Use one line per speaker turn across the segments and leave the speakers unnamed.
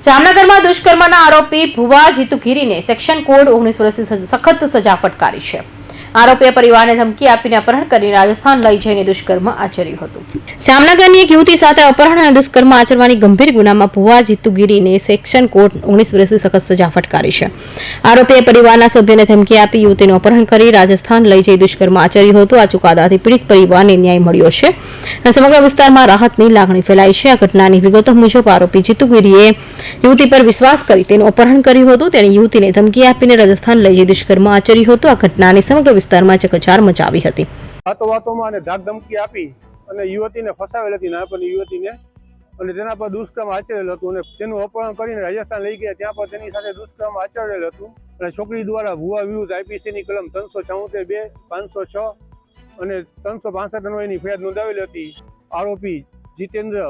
જામનગરમાં દુષ્કર્મના આરોપી ભુવા જીતુગીરીને section code 19 વર્ષની સખત સજા ફટકારી છે। આરોપીએ પરિવારને ધમકી આપીને અપહરણ કરી રાજસ્થાન લઈ જઈને દુષ્કર્મ આચર્યું હતું। જામનગરની એક યુવતી સાથે અપહરણ અને દુષ્કર્મ આચરવાની ગંભીર ગુનામાં ભુવા જીતુગીરીને સેક્શન કોડ 19 વર્ષની સખત સજા ફટકારી છે। આરોપીએ પરિવારના સભ્યોને ધમકી આપી યુવતીનું અપહરણ કરી રાજસ્થાન લઈ જઈ દુષ્કર્મ આચર્યું હતું। આ ચુકાદાથી પીડિત પરિવારને ન્યાય મળ્યો છે અને સમગ્ર વિસ્તારમાં રાહતની લાગણી ફેલાઈ છે। આ ઘટનાની વિગતો મુજબ આરોપી જીતુગીરીએ યુવતી પર વિશ્વાસ કરી તેનું અપહરણ કર્યું હતું। તેણે યુવતીને ધમકી આપીને રાજસ્થાન લઈ જઈ દુષ્કર્મ આચર્યું હતું। આ ઘટનાની સમગ્ર વિસ્તારમાં ચકચાર મચાવી હતી।
વાતોમાં અને ધાક ધમકી આપી અને યુવતીને ફસાવેલ હતી નાનપણની યુવતીને અને તેના પર દુષ્કર્મ આચરેલ હતું અને તેનું અપહરણ કરીને રાજસ્થાન લઈ ગયા। ત્યાં પર તેની સાથે દુષ્કર્મ આચરેલ હતું અને છોકરી દ્વારા ભુવા વિરુદ્ધ આઈપીસીની કલમ 374(2), 506 અને 365 અન્વયની ફરિયાદ નોંધાવેલી હતી। આરોપી જીતેન્દ્ર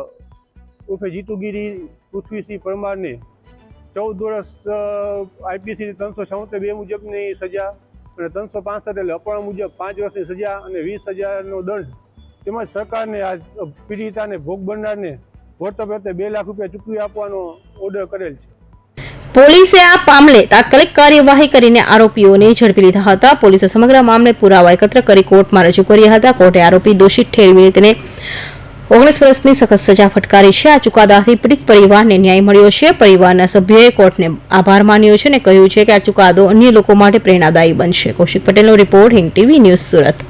ઉર્ફે જીતુગીરી પૃથ્વીસિંહ પરમારને 14 વર્ષ આઈપીસી 374(2) મુજબની સજા અને 365 એટલે અપહરણ મુજબ 5 વર્ષની સજા અને 20,000નો દંડ તેમજ સરકારને આ પીડિતાને ભોગ બનનારને વળતર પ્રત્યે 2 લાખ રૂપિયા ચૂકવી આપવાનો ઓર્ડર કરેલ છે।
પોલીસે આ મામલે તાત્કાલિક કાર્યવાહી કરીને આરોપીઓને ઝડપી લીધા હતા। પોલીસે સમગ્ર મામલે પુરાવા એકત્ર કરી કોર્ટમાં રજૂ કર્યા હતા। કોર્ટે આરોપી દોષિત ઠેરવીને તેને 19 વર્ષની સખત સજા ફટકારી છે। આ ચુકાદાથી પીડિત પરિવારને ન્યાય મળ્યો છે। પરિવારના સભ્યોએ કોર્ટને આભાર માન્યો છે અને કહ્યું છે કે આ ચુકાદો અન્ય લોકો માટે પ્રેરણાદાયી બનશે। કૌશિક પટેલનો report, Hind TV news, Surat.